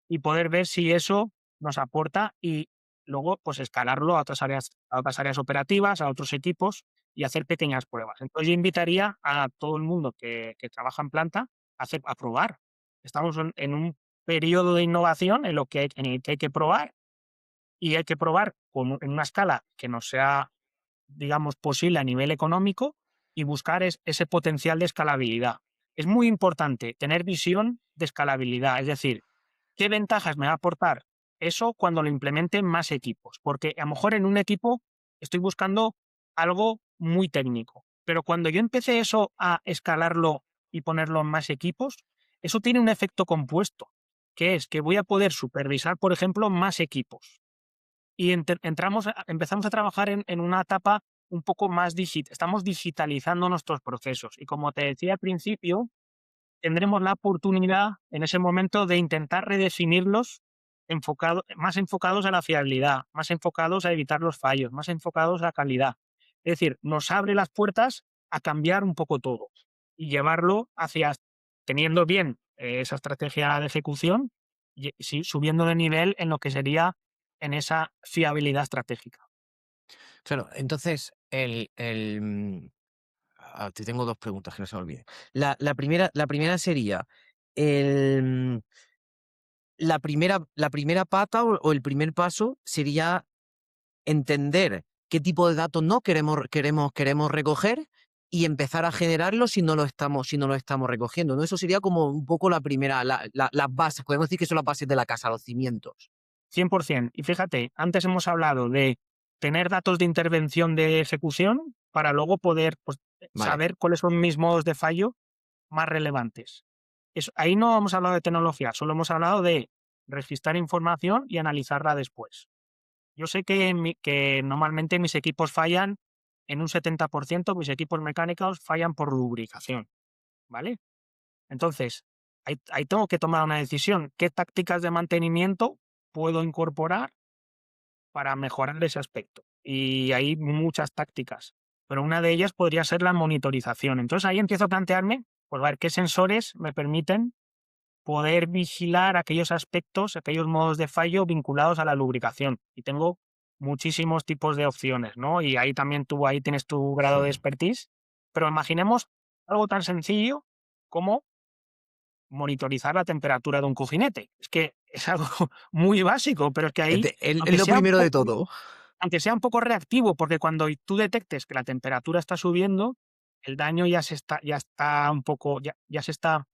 Speaker 2: y poder ver si eso nos aporta y luego pues escalarlo a otras áreas operativas, a otros equipos y hacer pequeñas pruebas. Entonces yo invitaría a todo el mundo que trabaja en planta a probar. Estamos en un periodo de innovación en el que hay que probar y hay que probar en una escala que nos sea, digamos, posible a nivel económico y buscar ese potencial de escalabilidad. Es muy importante tener visión de escalabilidad, es decir, ¿qué ventajas me va a aportar eso cuando lo implementen más equipos? Porque a lo mejor en un equipo estoy buscando algo muy técnico, pero cuando yo empecé eso a escalarlo y ponerlo en más equipos, eso tiene un efecto compuesto, que es que voy a poder supervisar, por ejemplo, más equipos. Y empezamos a trabajar en una etapa un poco más digital. Estamos digitalizando nuestros procesos. Y como te decía al principio, tendremos la oportunidad en ese momento de intentar redefinirlos más enfocados a la fiabilidad, más enfocados a evitar los fallos, más enfocados a la calidad. Es decir, nos abre las puertas a cambiar un poco todo y llevarlo hacia teniendo bien esa estrategia de ejecución y sí, subiendo de nivel en lo que sería en esa fiabilidad estratégica.
Speaker 1: Claro, entonces, te tengo dos preguntas que no se me olviden. La primera sería, el, la primera pata o el primer paso sería entender qué tipo de datos no queremos recoger y empezar a generarlos si no lo estamos recogiendo, ¿no? Eso sería como un poco las bases, podemos decir que son las bases de la casa, los cimientos.
Speaker 2: 100%. Y fíjate, antes hemos hablado de tener datos de intervención de ejecución para luego poder pues,
Speaker 1: Vale,
Speaker 2: saber cuáles son mis modos de fallo más relevantes. Ahí no hemos hablado de tecnología, solo hemos hablado de registrar información y analizarla después. Yo sé que normalmente mis equipos fallan en un 70% mis equipos mecánicos fallan por lubricación, ¿vale? Entonces, ahí tengo que tomar una decisión. ¿Qué tácticas de mantenimiento puedo incorporar para mejorar ese aspecto? Y hay muchas tácticas, pero una de ellas podría ser la monitorización. Entonces ahí empiezo a plantearme, pues a ver, qué sensores me permiten poder vigilar aquellos aspectos, aquellos modos de fallo vinculados a la lubricación. Y tengo muchísimos tipos de opciones, ¿no? Y ahí también ahí tienes tu grado de expertise, pero imaginemos algo tan sencillo como monitorizar la temperatura de un cojinete. Es que es algo muy básico, pero es que
Speaker 1: Es,
Speaker 2: ahí,
Speaker 1: es
Speaker 2: aunque
Speaker 1: lo
Speaker 2: sea un
Speaker 1: primero de
Speaker 2: poco,
Speaker 1: todo.
Speaker 2: aunque sea un poco reactivo, porque cuando tú detectes que la temperatura está subiendo, el daño ya está un poco, ya se está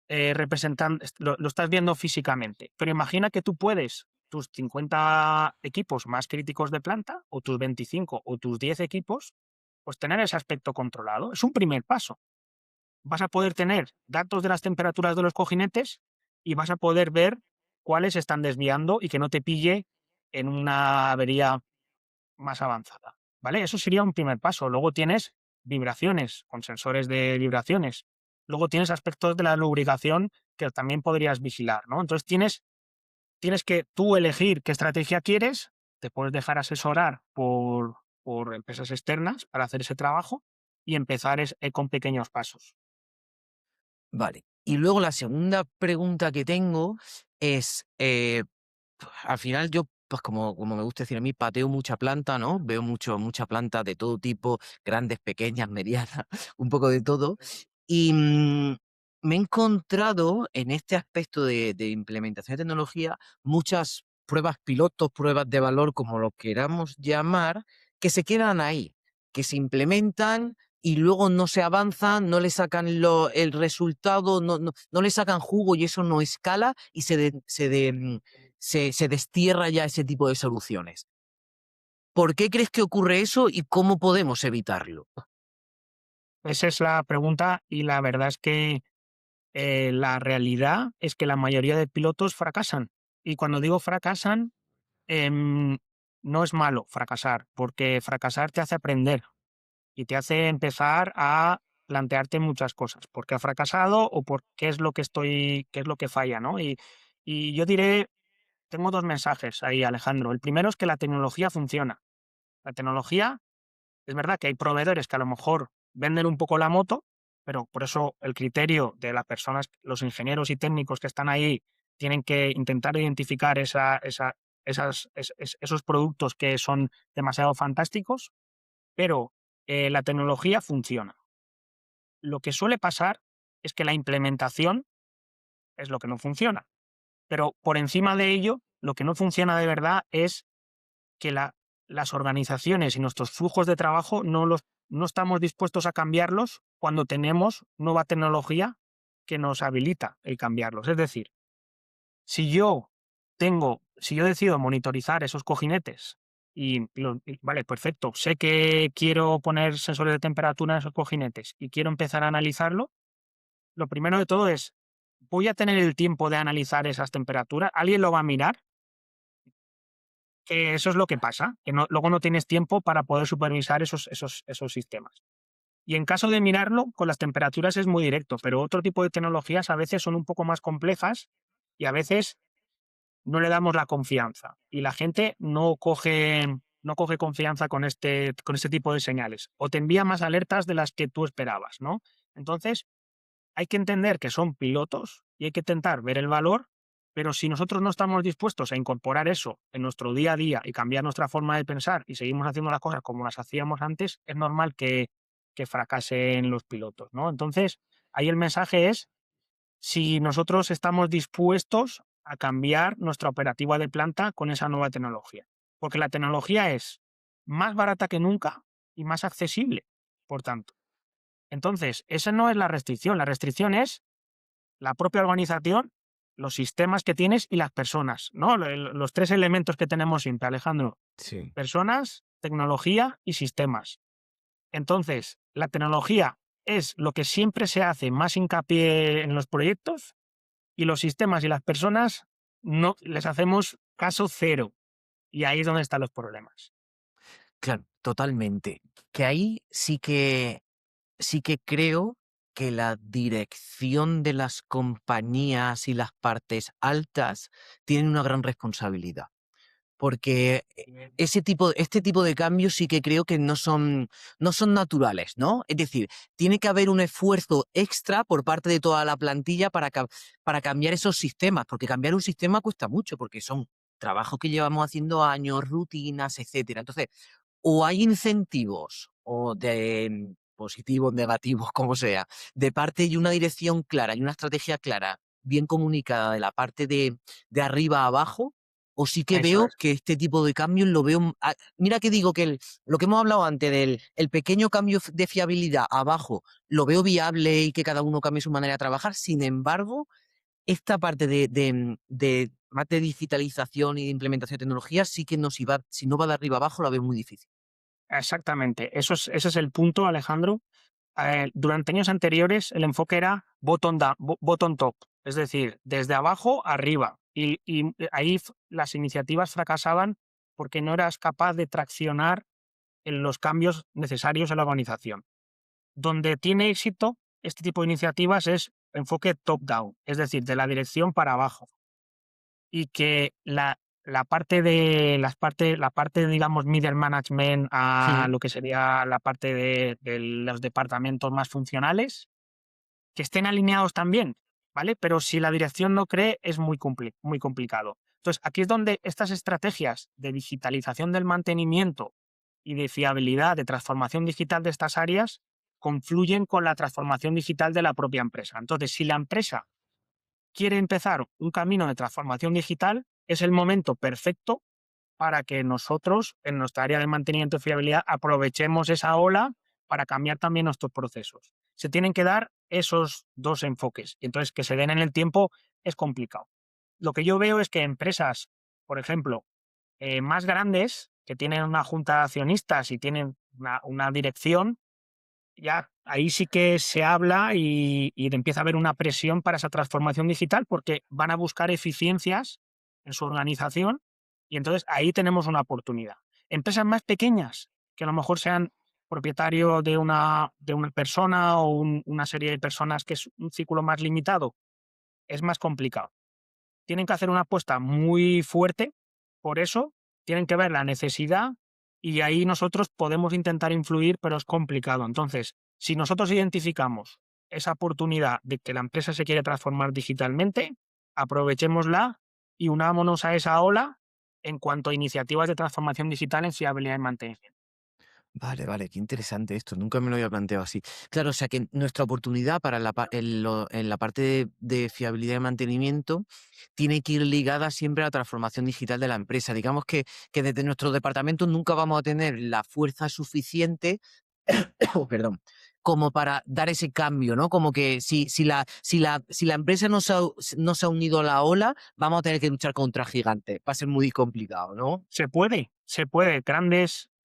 Speaker 2: representando, lo estás viendo físicamente. Pero imagina que tú puedes, tus 50 equipos más críticos de planta, o tus 25 o tus 10 equipos, pues tener ese aspecto controlado. Es un primer paso. Vas a poder tener datos de las temperaturas de los cojinetes y vas a poder ver cuáles están desviando y que no te pille en una avería más avanzada, ¿vale? Eso sería un primer paso. Luego tienes vibraciones, con sensores de vibraciones. Luego tienes aspectos de la lubricación que también podrías vigilar, ¿no? Entonces tienes que tú elegir qué estrategia quieres, te puedes dejar asesorar por empresas externas para hacer ese trabajo y empezar con pequeños pasos.
Speaker 1: Vale. Y luego la segunda pregunta que tengo es, al final yo, pues como me gusta decir a mí, pateo mucha planta, ¿no? Veo mucha planta de todo tipo, grandes, pequeñas, medianas, un poco de todo. Y me he encontrado en este aspecto de implementación de tecnología muchas pruebas pilotos, pruebas de valor, como lo queramos llamar, que se quedan ahí, que se implementan y luego no se avanzan, no le sacan el resultado, no le sacan jugo y eso no escala y se destierra ya ese tipo de soluciones. ¿Por qué crees que ocurre eso y cómo podemos evitarlo?
Speaker 2: Esa es la pregunta y la verdad es que la realidad es que la mayoría de pilotos fracasan. Y cuando digo fracasan, em, no es malo fracasar, porque fracasar te hace aprender y te hace empezar a plantearte muchas cosas. ¿Por qué ha fracasado o por qué es lo que falla, ¿no? Y yo diré, tengo dos mensajes ahí, Alejandro. El primero es que la tecnología funciona. La tecnología, es verdad que hay proveedores que a lo mejor venden un poco la moto, pero por eso el criterio de las personas, los ingenieros y técnicos que están ahí, tienen que intentar identificar esos productos que son demasiado fantásticos, pero la tecnología funciona. Lo que suele pasar es que la implementación es lo que no funciona, pero por encima de ello, lo que no funciona de verdad es que las organizaciones y nuestros flujos de trabajo no estamos dispuestos a cambiarlos cuando tenemos nueva tecnología que nos habilita el cambiarlos. Es decir, si yo decido monitorizar esos cojinetes vale, perfecto, sé que quiero poner sensores de temperatura en esos cojinetes y quiero empezar a analizarlo, lo primero de todo es, ¿voy a tener el tiempo de analizar esas temperaturas? ¿Alguien lo va a mirar? Que eso es lo que pasa, que luego no tienes tiempo para poder supervisar esos sistemas. Y en caso de mirarlo, con las temperaturas es muy directo, pero otro tipo de tecnologías a veces son un poco más complejas y a veces no le damos la confianza. Y la gente no coge confianza con este tipo de señales. O te envía más alertas de las que tú esperabas, ¿no? Entonces, hay que entender que son pilotos y hay que intentar ver el valor, pero si nosotros no estamos dispuestos a incorporar eso en nuestro día a día y cambiar nuestra forma de pensar y seguimos haciendo las cosas como las hacíamos antes, es normal que fracasen los pilotos, ¿no? Entonces, ahí el mensaje es si nosotros estamos dispuestos a cambiar nuestra operativa de planta con esa nueva tecnología. Porque la tecnología es más barata que nunca y más accesible, por tanto. Entonces, esa no es la restricción. La restricción es la propia organización, los sistemas que tienes y las personas, ¿no? Los tres elementos que tenemos siempre, Alejandro.
Speaker 1: Sí.
Speaker 2: Personas, tecnología y sistemas. Entonces, la tecnología es lo que siempre se hace más hincapié en los proyectos y los sistemas y las personas no les hacemos caso cero. Y ahí es donde están los problemas.
Speaker 1: Claro, totalmente. Que ahí sí que creo que la dirección de las compañías y las partes altas tienen una gran responsabilidad. Porque
Speaker 2: Bien.
Speaker 1: este tipo de cambios sí que creo que no son naturales, ¿no? Es decir, tiene que haber un esfuerzo extra por parte de toda la plantilla para cambiar esos sistemas, porque cambiar un sistema cuesta mucho, porque son trabajos que llevamos haciendo años, rutinas, etcétera. Entonces, o hay incentivos o de positivos, negativos, como sea, de parte y una dirección clara y una estrategia clara, bien comunicada de la parte de arriba a abajo, o sí que
Speaker 2: Eso
Speaker 1: veo
Speaker 2: es.
Speaker 1: que este tipo de cambios lo veo. Mira que digo que lo que hemos hablado antes del el pequeño cambio de fiabilidad abajo, lo veo viable y que cada uno cambie su manera de trabajar. Sin embargo, esta parte de más de digitalización y de implementación de tecnología sí que no, si no va de arriba abajo, la veo muy difícil.
Speaker 2: Exactamente. Ese es el punto, Alejandro. Durante años anteriores el enfoque era bottom down, bottom top, es decir, desde abajo arriba. Y ahí las iniciativas fracasaban porque no eras capaz de traccionar en los cambios necesarios en la organización. Donde tiene éxito este tipo de iniciativas es enfoque top down, es decir, de la dirección para abajo. Y que la parte, digamos, middle management a
Speaker 1: Mm.
Speaker 2: lo que sería la parte de los departamentos más funcionales, que estén alineados también, ¿vale? Pero si la dirección no cree, es muy complicado. Entonces, aquí es donde estas estrategias de digitalización del mantenimiento y de fiabilidad, de transformación digital de estas áreas, confluyen con la transformación digital de la propia empresa. Entonces, si la empresa quiere empezar un camino de transformación digital, es el momento perfecto para que nosotros, en nuestra área de mantenimiento y fiabilidad, aprovechemos esa ola para cambiar también nuestros procesos. Se tienen que dar esos dos enfoques. Y entonces, que se den en el tiempo es complicado. Lo que yo veo es que empresas, por ejemplo, más grandes, que tienen una junta de accionistas y tienen una dirección, ya ahí sí que se habla y empieza a haber una presión para esa transformación digital porque van a buscar eficiencias en su organización y entonces ahí tenemos una oportunidad. Empresas más pequeñas, que a lo mejor sean propietario de una persona o una serie de personas que es un círculo más limitado, es más complicado. Tienen que hacer una apuesta muy fuerte, por eso tienen que ver la necesidad y ahí nosotros podemos intentar influir, pero es complicado. Entonces, si nosotros identificamos esa oportunidad de que la empresa se quiere transformar digitalmente, aprovechémosla y unámonos a esa ola en cuanto a iniciativas de transformación digital en fiabilidad y mantenimiento.
Speaker 1: Vale, vale, qué interesante esto, nunca me lo había planteado así. Claro, o sea que nuestra oportunidad para en la parte de fiabilidad y mantenimiento tiene que ir ligada siempre a la transformación digital de la empresa. Digamos que desde nuestro departamento nunca vamos a tener la fuerza suficiente, perdón, como para dar ese cambio, ¿no? Como que si la empresa no se ha unido a la ola, vamos a tener que luchar contra gigantes. Va a ser muy complicado, ¿no?
Speaker 2: Se puede.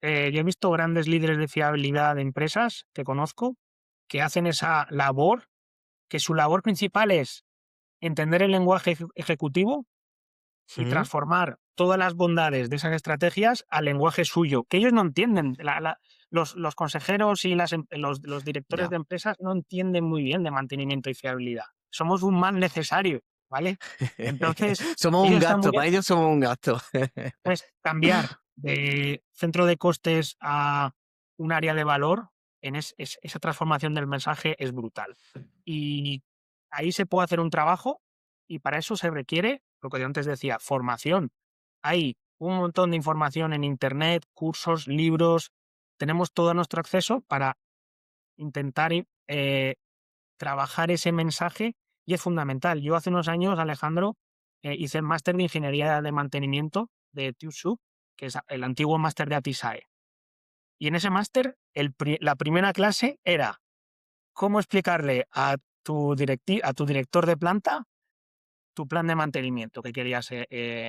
Speaker 2: Yo he visto grandes líderes de fiabilidad de empresas que conozco que hacen esa labor, que su labor principal es entender el lenguaje ejecutivo y
Speaker 1: Mm.
Speaker 2: transformar todas las bondades de esas estrategias al lenguaje suyo, que ellos no entienden. Los consejeros y los directores
Speaker 1: Ya.
Speaker 2: de empresas no entienden muy bien de mantenimiento y fiabilidad. Somos un mal necesario, ¿vale? Entonces,
Speaker 1: Somos un
Speaker 2: ellos están muy
Speaker 1: gasto,
Speaker 2: bien.
Speaker 1: para ellos somos un gasto.
Speaker 2: Entonces, cambiar de centro de costes a un área de valor, esa transformación del mensaje es brutal. Y ahí se puede hacer un trabajo y para eso se requiere, lo que yo antes decía, formación. Hay un montón de información en Internet, cursos, libros. Tenemos todo a nuestro acceso para intentar trabajar ese mensaje y es fundamental. Yo hace unos años, Alejandro, hice el máster de Ingeniería de Mantenimiento de TÜV, que es el antiguo máster de ATISAE. Y en ese máster, la primera clase era cómo explicarle a tu director de planta tu plan de mantenimiento que querías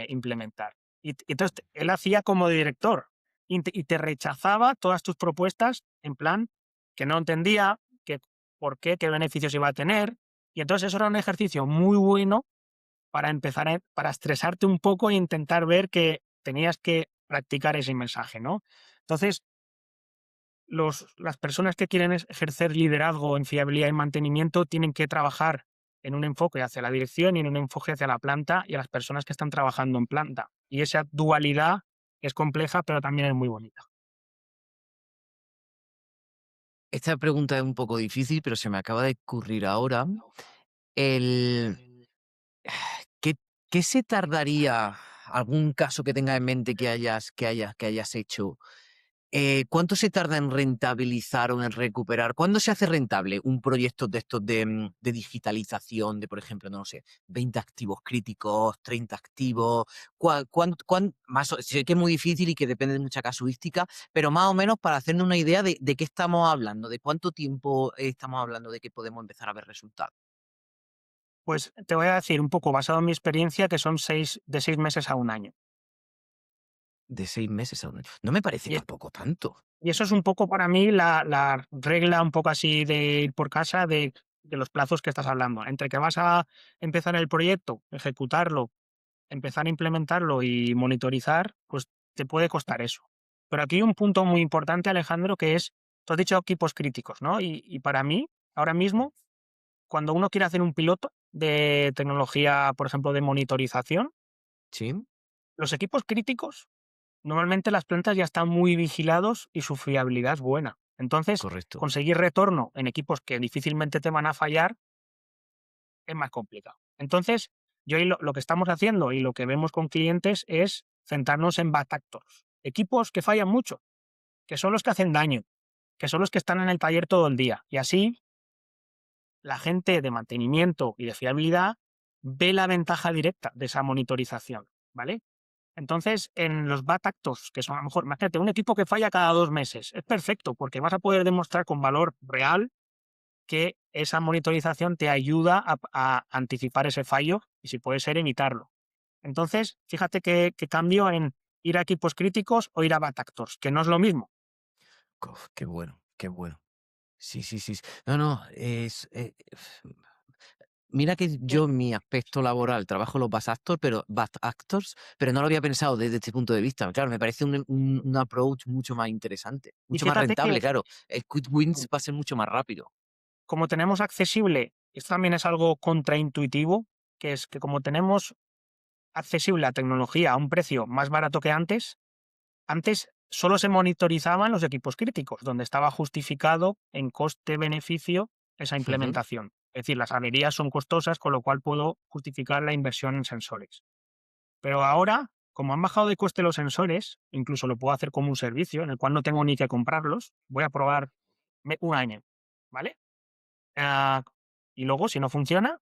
Speaker 2: implementar. Y entonces él hacía como director y te rechazaba todas tus propuestas en plan que no entendía, que por qué, qué beneficios iba a tener. Y entonces eso era un ejercicio muy bueno para empezar para estresarte un poco e intentar ver que tenías que practicar ese mensaje, ¿no? Entonces, las personas que quieren ejercer liderazgo en fiabilidad y mantenimiento tienen que trabajar en un enfoque hacia la dirección y en un enfoque hacia la planta y a las personas que están trabajando en planta. Y esa dualidad es compleja, pero también es muy bonita.
Speaker 1: Esta pregunta es un poco difícil, pero se me acaba de ocurrir ahora. El, ¿qué, qué se tardaría, algún caso que tengas en mente que hayas hecho? ¿Cuánto se tarda en rentabilizar o en recuperar? ¿Cuándo se hace rentable un proyecto de estos de digitalización de, por ejemplo, no sé, 20 activos críticos, 30 activos? Sé que es muy difícil y que depende de mucha casuística, pero más o menos para hacernos una idea de qué estamos hablando, de cuánto tiempo estamos hablando de que podemos empezar a ver resultados.
Speaker 2: Pues te voy a decir un poco basado en mi experiencia que son de 6 meses a un año.
Speaker 1: De 6 meses a un año. No me parece
Speaker 2: Y,
Speaker 1: tampoco tanto.
Speaker 2: y eso es un poco para mí la regla un poco así de ir por casa de los plazos que estás hablando. Entre que vas a empezar el proyecto, ejecutarlo, empezar a implementarlo y monitorizar, pues te puede costar eso. Pero aquí hay un punto muy importante, Alejandro, que es, tú has dicho equipos críticos, ¿no? Y para mí, ahora mismo, cuando uno quiere hacer un piloto de tecnología, por ejemplo, de monitorización,
Speaker 1: ¿Sí?
Speaker 2: los equipos críticos, normalmente las plantas ya están muy vigilados y su fiabilidad es buena. Entonces,
Speaker 1: Correcto.
Speaker 2: conseguir retorno en equipos que difícilmente te van a fallar es más complicado. Entonces, yo ahí lo que estamos haciendo y lo que vemos con clientes es centrarnos en bad actors, equipos que fallan mucho, que son los que hacen daño, que son los que están en el taller todo el día. Y así la gente de mantenimiento y de fiabilidad ve la ventaja directa de esa monitorización, ¿vale? Entonces, en los bad actors, que son a lo mejor, imagínate, un equipo que falla cada 2 meses, es perfecto porque vas a poder demostrar con valor real que esa monitorización te ayuda a anticipar ese fallo y, si puede ser, evitarlo. Entonces, fíjate que cambio en ir a equipos críticos o ir a bad actors, que no es lo mismo.
Speaker 1: Uf, qué bueno, qué bueno. Sí, sí, sí. No, no, mira que
Speaker 2: Eh,
Speaker 1: yo en mi aspecto laboral trabajo los bad actors, pero no lo había pensado desde este punto de vista. Claro, me parece un approach mucho más interesante,
Speaker 2: Y
Speaker 1: mucho más
Speaker 2: fíjate que
Speaker 1: rentable, claro. El quick wins va a ser mucho más rápido.
Speaker 2: como tenemos accesible, esto también es algo contraintuitivo, que es que como tenemos accesible la tecnología a un precio más barato que antes solo se monitorizaban los equipos críticos, donde estaba justificado en coste-beneficio esa
Speaker 1: Ujú.
Speaker 2: implementación. Es decir, las averías son costosas, con lo cual puedo justificar la inversión en sensores. Pero ahora, como han bajado de coste los sensores, incluso lo puedo hacer como un servicio en el cual no tengo ni que comprarlos, voy a probar un año, ¿vale? Ah, y luego, si no funciona,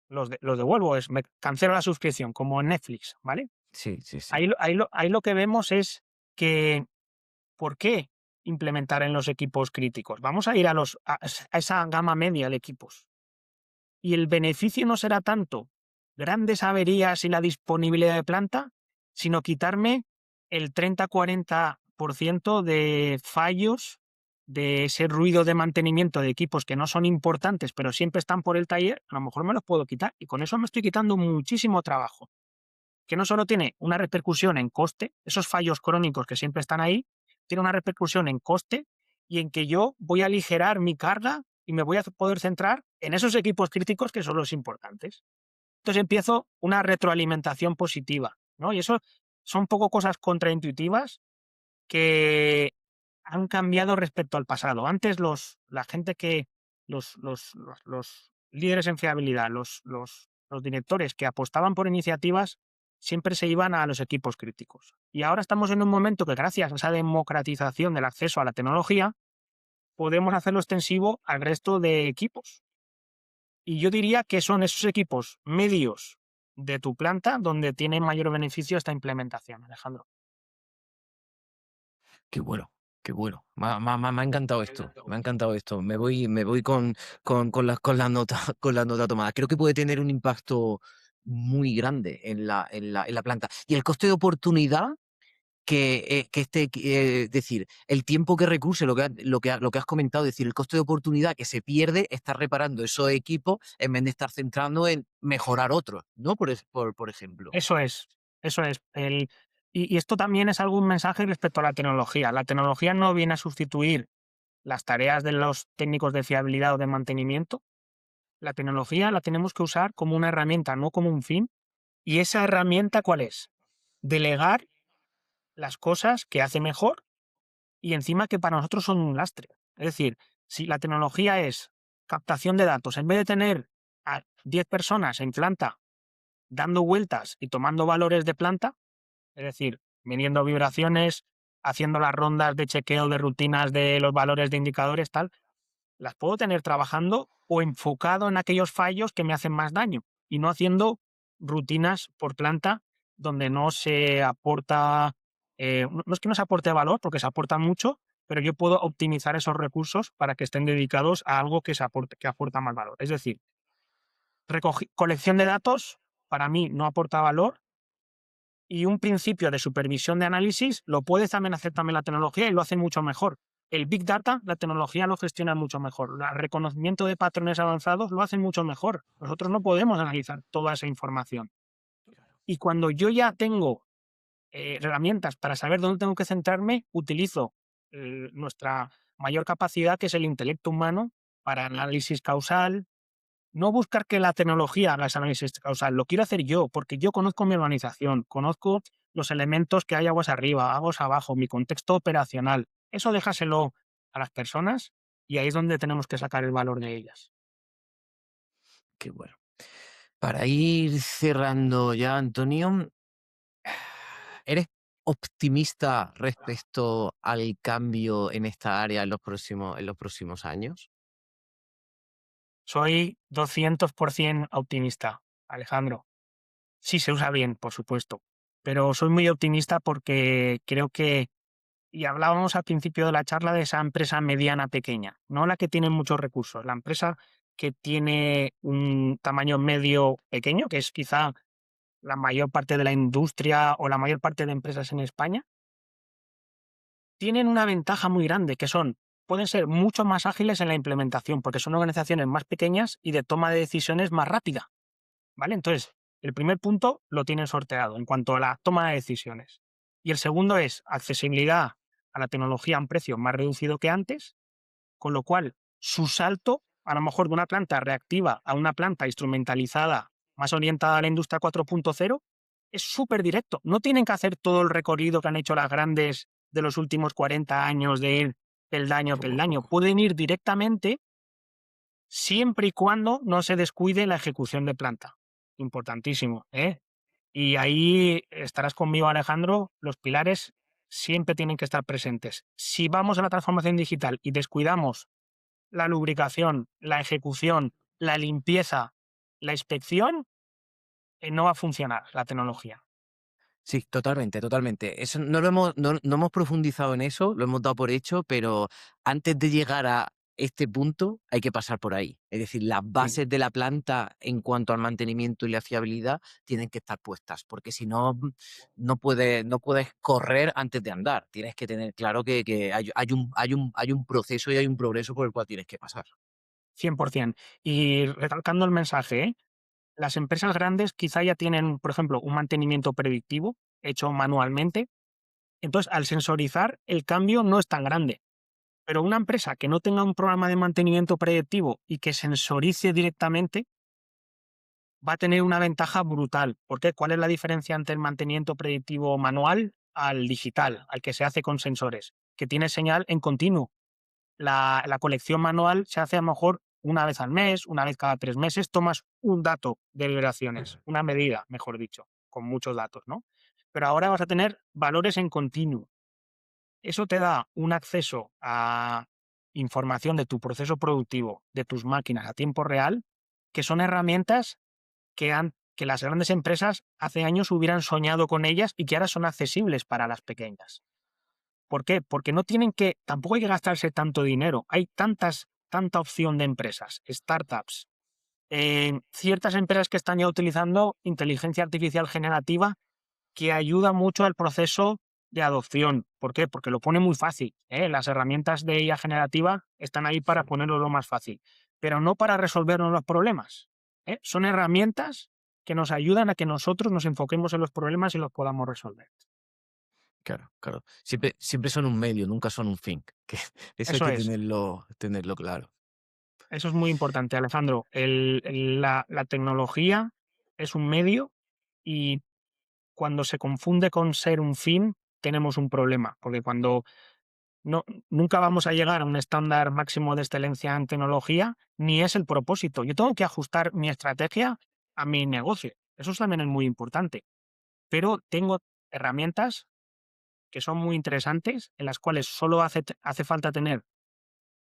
Speaker 2: los devuelvo, me cancelo la suscripción, como en Netflix, ¿vale?
Speaker 1: Sí, sí, sí.
Speaker 2: Ahí lo que vemos es que, ¿por qué implementar en los equipos críticos? Vamos a ir a esa gama media de equipos. Y el beneficio no será tanto grandes averías y la disponibilidad de planta, sino quitarme el 30-40% de fallos, de ese ruido de mantenimiento de equipos que no son importantes, pero siempre están por el taller, a lo mejor me los puedo quitar. Y con eso me estoy quitando muchísimo trabajo, que no solo tiene una repercusión en coste, esos fallos crónicos que siempre están ahí, tiene una repercusión en coste y en que yo voy a aligerar mi carga y me voy a poder centrar en esos equipos críticos que son los importantes. Entonces empiezo una retroalimentación positiva, ¿no? Y eso son un poco cosas contraintuitivas que han cambiado respecto al pasado. Antes la gente que, los líderes en fiabilidad, los directores que apostaban por iniciativas, siempre se iban a los equipos críticos. Y ahora estamos en un momento que, gracias a esa democratización del acceso a la tecnología, podemos hacerlo extensivo al resto de equipos. Y yo diría que son esos equipos medios de tu planta donde tiene mayor beneficio esta implementación, Alejandro.
Speaker 1: Qué bueno, qué bueno. Me ha encantado esto, me ha encantado esto. Me voy con las notas, con las notas tomadas. Creo que puede tener un impacto muy grande en la planta. Y el coste de oportunidad es decir, el tiempo que recurse, lo que has comentado, es decir, el coste de oportunidad que se pierde, estar reparando esos equipos en vez de estar centrando en mejorar otros, ¿no? Por ejemplo.
Speaker 2: Eso es, eso es. Y esto también es algún mensaje respecto a la tecnología. La tecnología no viene a sustituir las tareas de los técnicos de fiabilidad o de mantenimiento. La tecnología la tenemos que usar como una herramienta, no como un fin. ¿Y esa herramienta cuál es? Delegar las cosas que hace mejor y encima que para nosotros son un lastre. Es decir, si la tecnología es captación de datos, en vez de tener a 10 personas en planta dando vueltas y tomando valores de planta, es decir, midiendo vibraciones, haciendo las rondas de chequeo de rutinas de los valores de indicadores, tal, las puedo tener trabajando o enfocado en aquellos fallos que me hacen más daño y no haciendo rutinas por planta donde no se aporta, no es que no se aporte valor, porque se aporta mucho, pero yo puedo optimizar esos recursos para que estén dedicados a algo que aporta más valor. Es decir, colección de datos para mí no aporta valor y un principio de supervisión de análisis lo puede también hacer también la tecnología y lo hace mucho mejor. El Big Data, la tecnología lo gestiona mucho mejor. El reconocimiento de patrones avanzados lo hace mucho mejor. Nosotros no podemos analizar toda esa información. Y cuando yo ya tengo herramientas para saber dónde tengo que centrarme, utilizo nuestra mayor capacidad, que es el intelecto humano, para análisis causal. No buscar que la tecnología haga ese análisis causal, lo quiero hacer yo, porque yo conozco mi organización, conozco los elementos que hay aguas arriba, aguas abajo, mi contexto operacional. Eso déjaselo a las personas y ahí es donde tenemos que sacar el valor de ellas.
Speaker 1: Qué bueno. Para ir cerrando ya, Antonio, ¿eres optimista respecto al cambio en esta área en los próximos años?
Speaker 2: Soy 200% optimista, Alejandro. Sí, se usa bien, por supuesto, pero soy muy optimista porque creo que, y hablábamos al principio de la charla de esa empresa mediana pequeña, no la que tiene muchos recursos, la empresa que tiene un tamaño medio pequeño, que es quizá la mayor parte de la industria o la mayor parte de empresas en España, tienen una ventaja muy grande, que pueden ser mucho más ágiles en la implementación, porque son organizaciones más pequeñas y de toma de decisiones más rápida, ¿vale? Entonces, el primer punto lo tienen sorteado en cuanto a la toma de decisiones. Y el segundo es accesibilidad a la tecnología a un precio más reducido que antes, con lo cual su salto, a lo mejor de una planta reactiva a una planta instrumentalizada, más orientada a la industria 4.0, es súper directo. No tienen que hacer todo el recorrido que han hecho las grandes de los últimos 40 años de ir peldaño a peldaño. Pueden ir directamente siempre y cuando no se descuide la ejecución de planta. Importantísimo, ¿eh? Y ahí estarás conmigo, Alejandro, los pilares siempre tienen que estar presentes. Si vamos a la transformación digital y descuidamos la lubricación, la ejecución, la limpieza, la inspección, no va a funcionar la tecnología.
Speaker 1: Sí, totalmente, totalmente. Eso no hemos profundizado en eso, lo hemos dado por hecho, pero antes de llegar a este punto hay que pasar por ahí. Es decir, las
Speaker 2: Sí,
Speaker 1: bases de la planta en cuanto al mantenimiento y la fiabilidad tienen que estar puestas, porque si no, no puedes correr antes de andar. Tienes que tener claro que hay un proceso y hay un progreso por el cual tienes que pasar.
Speaker 2: 100%. Y recalcando el mensaje, ¿eh? Las empresas grandes quizá ya tienen, por ejemplo, un mantenimiento predictivo hecho manualmente. Entonces, al sensorizar, el cambio no es tan grande. Pero una empresa que no tenga un programa de mantenimiento predictivo y que sensorice directamente, va a tener una ventaja brutal. ¿Por qué? ¿Cuál es la diferencia entre el mantenimiento predictivo manual al digital, al que se hace con sensores? Que tiene señal en continuo. La colección manual se hace a lo mejor una vez al mes, una vez cada 3 meses, tomas un dato de vibraciones, una medida, mejor dicho, con muchos datos, ¿no? Pero ahora vas a tener valores en continuo. Eso te da un acceso a información de tu proceso productivo, de tus máquinas a tiempo real, que son herramientas que las grandes empresas hace años hubieran soñado con ellas y que ahora son accesibles para las pequeñas. ¿Por qué? Porque no tienen que, tampoco hay que gastarse tanto dinero. Hay tanta opción de empresas, startups, ciertas empresas que están ya utilizando inteligencia artificial generativa que ayuda mucho al proceso de adopción. ¿Por qué? Porque lo pone muy fácil, ¿eh? Las herramientas de IA generativa están ahí para ponerlo lo más fácil, pero no para resolvernos los problemas, ¿eh? Son herramientas que nos ayudan a que nosotros nos enfoquemos en los problemas y los podamos resolver.
Speaker 1: Claro, claro. Siempre son un medio, nunca son un fin. Que eso hay
Speaker 2: Eso
Speaker 1: que
Speaker 2: es.
Speaker 1: tenerlo claro.
Speaker 2: Eso es muy importante, Alejandro. La tecnología es un medio y cuando se confunde con ser un fin, tenemos un problema, porque cuando no, nunca vamos a llegar a un estándar máximo de excelencia en tecnología, ni es el propósito. Yo tengo que ajustar mi estrategia a mi negocio. Eso también es muy importante. Pero tengo herramientas que son muy interesantes, en las cuales solo hace falta tener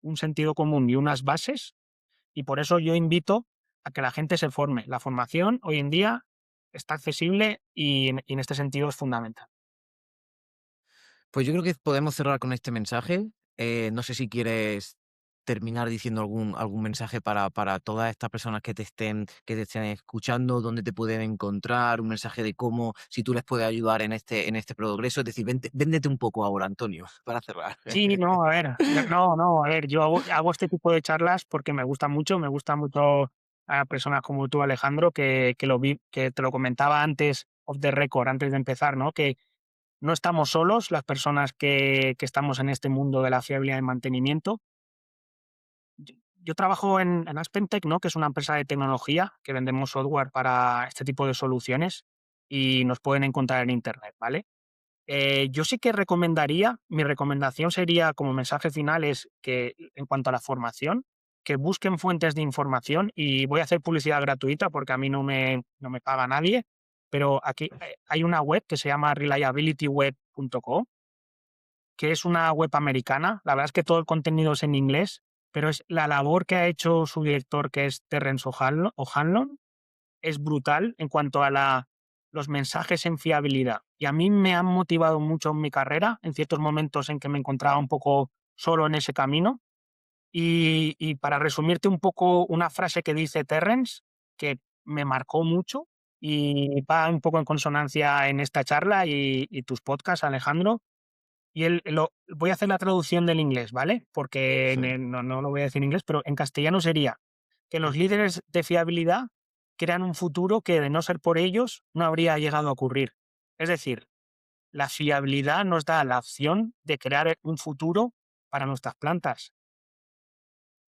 Speaker 2: un sentido común y unas bases. Y por eso yo invito a que la gente se forme. La formación hoy en día está accesible y en este sentido es fundamental.
Speaker 1: Pues yo creo que podemos cerrar con este mensaje. No sé si quieres terminar diciendo algún mensaje para todas estas personas que te estén escuchando, dónde te pueden encontrar, un mensaje de cómo, si tú les puedes ayudar en este progreso. Es decir, véndete un poco ahora, Antonio, para cerrar.
Speaker 2: Sí, no, a ver, no, a ver, yo hago este tipo de charlas porque me gusta mucho a personas como tú, Alejandro, que te lo comentaba antes, off the record, antes de empezar, ¿no? Que no estamos solos, las personas que estamos en este mundo de la fiabilidad y mantenimiento. Yo trabajo en Aspentech, ¿no? Que es una empresa de tecnología que vendemos software para este tipo de soluciones y nos pueden encontrar en Internet, ¿vale? Yo sí que recomendaría, mi recomendación sería como mensaje final es que en cuanto a la formación, que busquen fuentes de información y voy a hacer publicidad gratuita porque a mí no me paga nadie, pero aquí hay una web que se llama reliabilityweb.co, que es una web americana. La verdad es que todo el contenido es en inglés, pero es la labor que ha hecho su director, que es Terrence O'Hanlon, es brutal en cuanto a los mensajes en fiabilidad. Y a mí me han motivado mucho en mi carrera, en ciertos momentos en que me encontraba un poco solo en ese camino. Y para resumirte un poco una frase que dice Terrence, que me marcó mucho y va un poco en consonancia en esta charla y tus podcasts, Alejandro, y voy a hacer la traducción del inglés, ¿vale? Porque
Speaker 1: Sí.
Speaker 2: no lo voy a decir en inglés, pero en castellano sería que los líderes de fiabilidad crean un futuro que, de no ser por ellos, no habría llegado a ocurrir. Es decir, la fiabilidad nos da la opción de crear un futuro para nuestras plantas,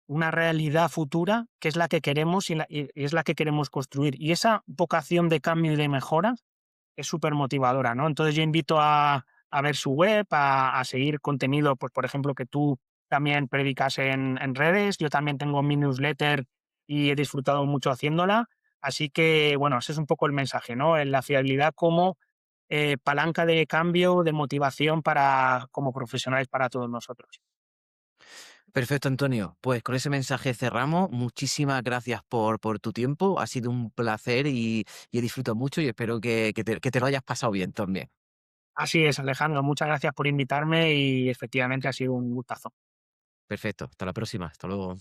Speaker 2: una realidad futura que es la que queremos y es la que queremos construir. Y esa vocación de cambio y de mejora es súper motivadora, ¿no? Entonces yo invito a ver su web, a seguir contenido, pues por ejemplo, que tú también predicas en redes, yo también tengo mi newsletter y he disfrutado mucho haciéndola, así que bueno, ese es un poco el mensaje, ¿no? En la fiabilidad como palanca de cambio, de motivación para como profesionales para todos nosotros.
Speaker 1: Perfecto, Antonio. Pues con ese mensaje cerramos. Muchísimas gracias por tu tiempo. Ha sido un placer y he disfrutado mucho y espero que te lo hayas pasado bien también.
Speaker 2: Así es, Alejandro, muchas gracias por invitarme y efectivamente ha sido un gustazo.
Speaker 1: Perfecto. Hasta la próxima. Hasta luego.